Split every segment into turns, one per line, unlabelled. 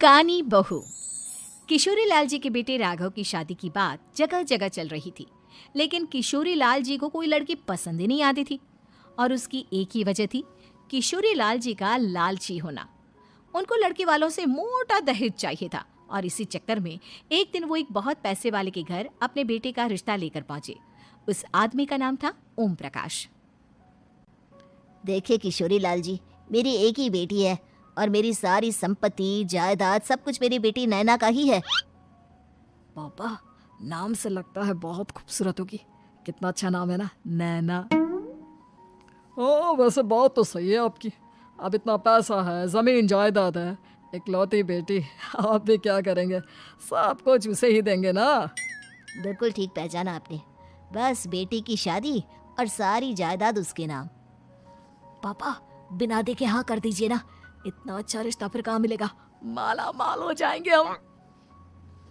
कानी बहू। किशोरी लाल जी के बेटे राघव की शादी की बात जगह जगह चल रही थी, लेकिन किशोरी लाल जी को कोई लड़की पसंद ही नहीं आती थी। और उसकी एक ही वजह थी, किशोरी लाल जी का लालची होना। उनको लड़की वालों से मोटा दहेज चाहिए था और इसी चक्कर में एक दिन वो एक बहुत पैसे वाले के घर अपने बेटे का रिश्ता लेकर पहुंचे। उस आदमी का नाम था ओम प्रकाश।
देखिए किशोरी लाल जी, मेरी एक ही बेटी है और मेरी सारी संपत्ति जायदाद सब कुछ मेरी बेटी नैना का ही है।
पापा, नाम से लगता है बहुत खूबसूरत होगी। कितना अच्छा नाम है ना, नैना। वैसे बात तो सही है आपकी। अब इतना पैसा है, जमीन जायदाद है, इकलौती बेटी, आप भी क्या करेंगे? सब कुछ उसे ही देंगे ना।
बिल्कुल ठीक पहचाना आपने। बस बेटी की शादी और सारी जायदाद उसके नाम।
पापा, बिना देखे हाँ कर दीजिए ना। इतना अच्छा रिश्ता फिर कहाँ मिलेगा? माला माल हो जाएंगे हम।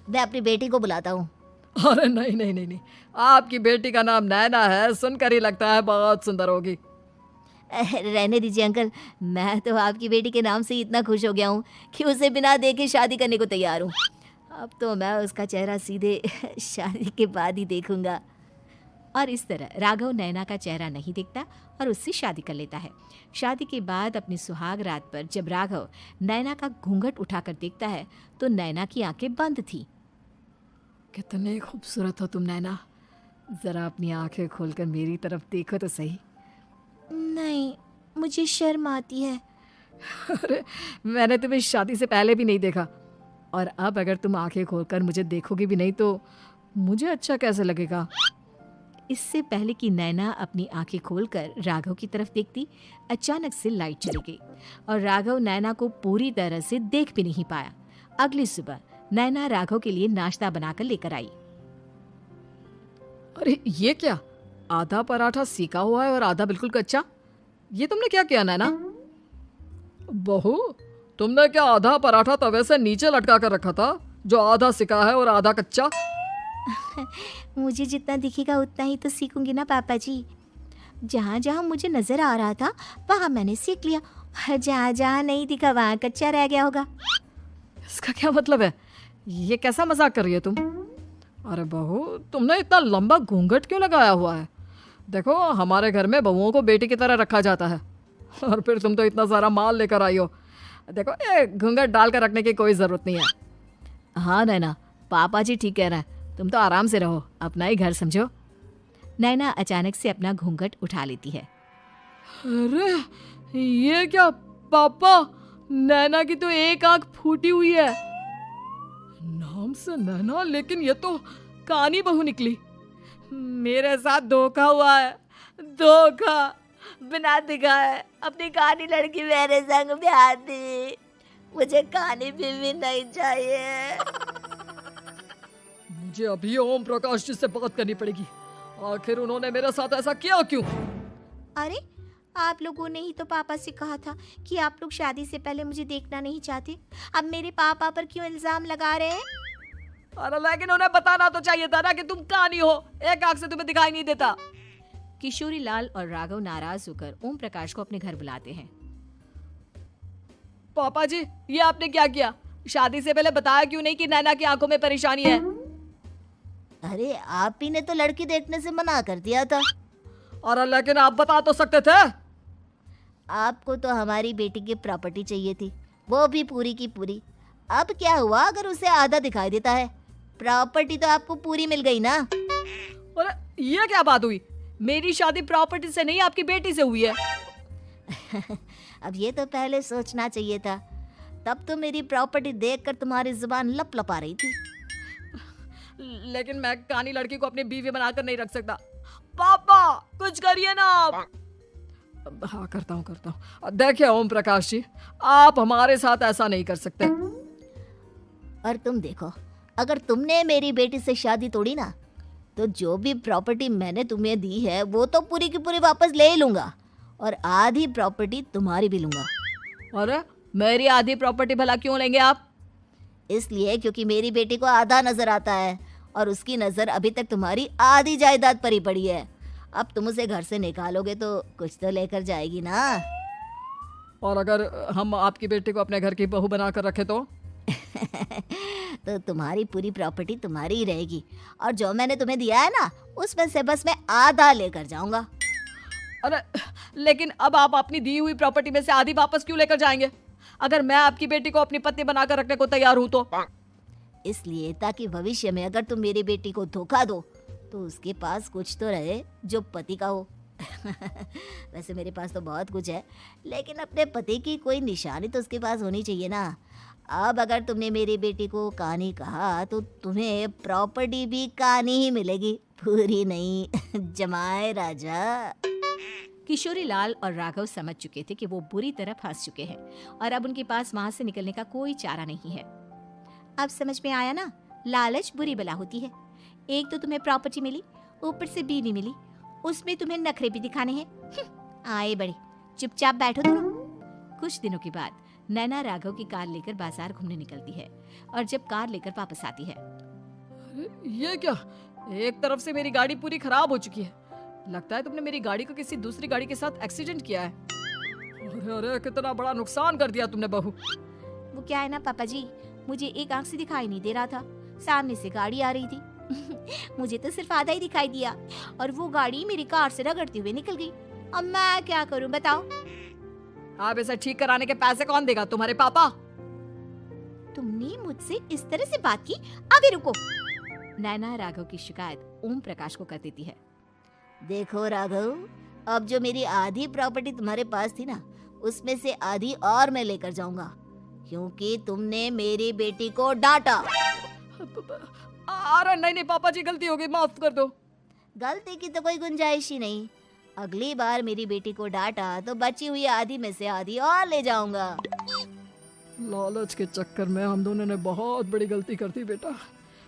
मैं अपनी बेटी को बुलाता हूँ।
अरे नहीं नहीं नहीं नहीं, आपकी बेटी का नाम नैना है, सुनकर ही लगता है बहुत सुंदर होगी।
रहने दीजिए अंकल, मैं तो आपकी बेटी के नाम से ही इतना खुश हो गया हूँ कि उसे बिना देखे शादी करने को तैयार हूँ। अब तो मैं उसका चेहरा सीधे शादी के बाद ही देखूंगा।
और इस तरह राघव नैना का चेहरा नहीं देखता और उससे शादी कर लेता है। शादी के बाद अपनी सुहाग रात पर जब राघव नैना का घूंघट उठाकर देखता है तो नैना की आंखें बंद थी।
कितने खूबसूरत हो तुम नैना, जरा अपनी आंखें खोलकर मेरी तरफ देखो तो सही।
नहीं, मुझे शर्म आती है।
अरे, मैंने तुम्हें शादी से पहले भी नहीं देखा, और अब अगर तुम आंखें खोलकर मुझे देखोगी भी नहीं तो मुझे अच्छा कैसे लगेगा?
इससे पहले कि नैना अपनी आंखें खोलकर राघव की तरफ देखती, अचानक से लाइट चली गई और राघव नैना को पूरी तरह से देख भी नहीं पाया। अगली सुबह नैना राघव के लिए नाश्ता बनाकर लेकर आई।
अरे ये क्या, आधा पराठा सीका हुआ है और आधा बिल्कुल कच्चा। ये तुमने क्या किया नैना? बहू, तुमने क्या आधा पराठा तवे से नीचे लटका कर रखा था, जो आधा सिका है और आधा कच्चा?
मुझे जितना दिखेगा उतना ही तो सीखूंगी ना पापा जी। जहाँ जहाँ मुझे नजर आ रहा था वहाँ मैंने सीख लिया, जहाँ जहाँ नहीं दिखा वहाँ कच्चा रह गया होगा।
इसका क्या मतलब है? ये कैसा मजाक कर रही है तुम? अरे बहू, तुमने इतना लंबा घूंघट क्यों लगाया हुआ है? देखो, हमारे घर में बहुओं को बेटी की तरह रखा जाता है, और फिर तुम तो इतना सारा माल लेकर आई हो। देखो, ये घूंघट डाल कर रखने की कोई ज़रूरत नहीं है। हाँ नैना, पापा जी ठीक कह रहे हैं, तुम तो आराम से रहो, अपना ही घर समझो।
नैना अचानक से अपना घूंघट उठा लेती है।
अरे ये क्या पापा, नैना की तो एक आंख फूटी हुई है। नाम से नैना, लेकिन ये तो कानी बहू निकली। मेरे साथ धोखा हुआ है, धोखा।
बिना दिखाए अपनी कानी लड़की मेरे संग ब्याह दी। मुझे कानी बीवी नहीं चाहिए।
मुझे अभी ओम प्रकाश जी से बात करनी पड़ेगी। आखिर उन्होंने मेरे साथ ऐसा किया क्यों?
अरे, आप लोगों ने ही तो पापा से कहा था कि आप लोग शादी से पहले मुझे देखना नहीं चाहते। अब मेरे पापा पर क्यों इल्जाम लगा रहे हैं?
अरे लेकिन उन्हें बताना तो चाहिए था ना कि तुम कानी हो, एक आंख से तुम्हें दिखाई नहीं देता।
किशोरी लाल और राघव नाराज होकर ओम प्रकाश को अपने घर बुलाते हैं।
पापा जी, ये आपने क्या किया? शादी से पहले बताया क्यों नहीं कि नैना की आंखों में परेशानी है?
अरे, आप ही ने तो लड़की देखने से मना कर दिया था।
और लेकिन आप बता तो सकते थे।
आपको तो हमारी बेटी की प्रॉपर्टी चाहिए थी, वो भी पूरी की पूरी। अब क्या हुआ अगर उसे आधा दिखाई देता है? प्रॉपर्टी तो आपको पूरी मिल गई ना।
अरे ये क्या बात हुई? मेरी शादी प्रॉपर्टी से नहीं, आपकी बेटी से हुई है।
अब ये तो पहले सोचना चाहिए था। तब तो मेरी प्रॉपर्टी देखकर तुम्हारी जुबान लप लपा रही थी।
लेकिन मैं कानी लड़की को अपनी बीवी बनाकर नहीं रख सकता। पापा, कुछ करिए ना आप। हाँ, करता हूँ। देखिए ओम प्रकाश जी, आप हमारे साथ ऐसा नहीं कर सकते।
और तुम देखो, अगर तुमने मेरी बेटी से शादी तोड़ी ना, तो जो भी प्रॉपर्टी मैंने तुम्हें दी है वो तो पूरी की पूरी वापस ले ही लूंगा, और आधी प्रॉपर्टी तुम्हारी भी लूंगा।
अरे, मेरी आधी प्रॉपर्टी भला क्यों लेंगे आप?
इसलिए क्योंकि मेरी बेटी को आधा नजर आता है और उसकी नजर अभी तक तुम्हारी आधी जायदाद पर ही पड़ी है। अब तुम उसे घर से निकालोगे तो कुछ तो लेकर जाएगी ना।
और अगर हम आपकी बेटी को अपने घर की बहू बनाकर रखे तो?
तो तुम्हारी पूरी प्रॉपर्टी तुम्हारी ही रहेगी, और जो मैंने तुम्हें दिया है ना, उसमें से बस मैं आधा लेकर जाऊंगा।
अरे लेकिन अब आप अपनी दी हुई प्रॉपर्टी में से आधी वापस क्यों लेकर जाएंगे? अगर मैं आपकी बेटी को अपनी पत्नी बनाकर रखने को तैयार हूं तो।
इसलिए ताकि भविष्य में अगर तुम मेरी बेटी को धोखा दो तो उसके पास कुछ तो रहे जो पति का हो। वैसे मेरे पास तो बहुत कुछ है, लेकिन अपने पति की कोई निशानी तो उसके पास होनी चाहिए ना। अब अगर तुमने मेरी बेटी को कहानी कहा तो तुम्हें प्रॉपर्टी भी कहानी ही मिलेगी, पूरी नहीं। जमाए राजा।
किशोरी लाल और राघव समझ चुके थे कि वो बुरी तरह फंस चुके हैं और अब उनके पास वहां से निकलने का कोई चारा नहीं है। अब समझ में आया ना, लालच बुरी बला होती है। एक तो तुम्हें प्रॉपर्टी मिली, ऊपर से बीवी मिली, उसमें तुम्हें नखरे भी दिखाने हैं। आए बड़े, चुपचाप बैठो दोनों। कुछ दिनों के बाद नैना राघव की कार लेकर बाजार घूमने निकलती है और जब कार लेकर वापस आती है,
ये क्या, एक तरफ से मेरी गाड़ी पूरी खराब हो चुकी है। लगता है तुमने मेरी गाड़ी को किसी दूसरी गाड़ी के साथ एक्सीडेंट किया है। अरे अरे, कितना बड़ा नुकसान कर दिया तुमने बहू।
वो क्या है ना पापा जी, मुझे एक आंख से दिखाई नहीं दे रहा था, सामने से गाड़ी आ रही थी। मुझे तो सिर्फ आधा ही दिखाई दिया और वो गाड़ी मेरी कार से रगड़ते हुए निकल गई। अब मैं क्या करूं बताओ?
आप इसे ठीक कराने के पैसे कौन देगा? तुम्हारे पापा।
तुमने मुझसे इस तरह से बात की? अभी रुको। नैना राघव की शिकायत ओम प्रकाश को कर देती है।
देखो राघव, अब जो मेरी आधी प्रॉपर्टी तुम्हारे पास थी ना, उसमें से आधी और मैं लेकर जाऊंगा, क्योंकि तुमने मेरी बेटी को डांटा।
अरे नहीं नहीं पापा जी, गलती हो गई, माफ कर दो।
गलती की तो कोई गुंजाइश ही नहीं। अगली बार मेरी बेटी को डांटा तो बची हुई आधी में से आधी और ले जाऊंगा।
लालच के चक्कर में हम दोनों ने बहुत बड़ी गलती कर दी बेटा।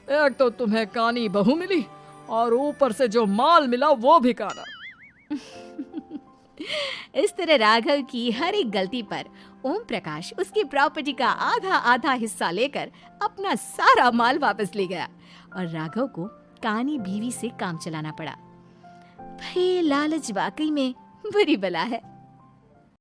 एक तो तुम्हें कानी बहू मिली और ऊपर से जो माल मिला वो भी काना।
इस तरह राघव की हर एक गलती पर ओम प्रकाश उसकी प्रॉपर्टी का आधा आधा हिस्सा लेकर अपना सारा माल वापस ले गया और राघव को कानी बीवी से काम चलाना पड़ा। भाई लालच वाकई में बुरी बला है।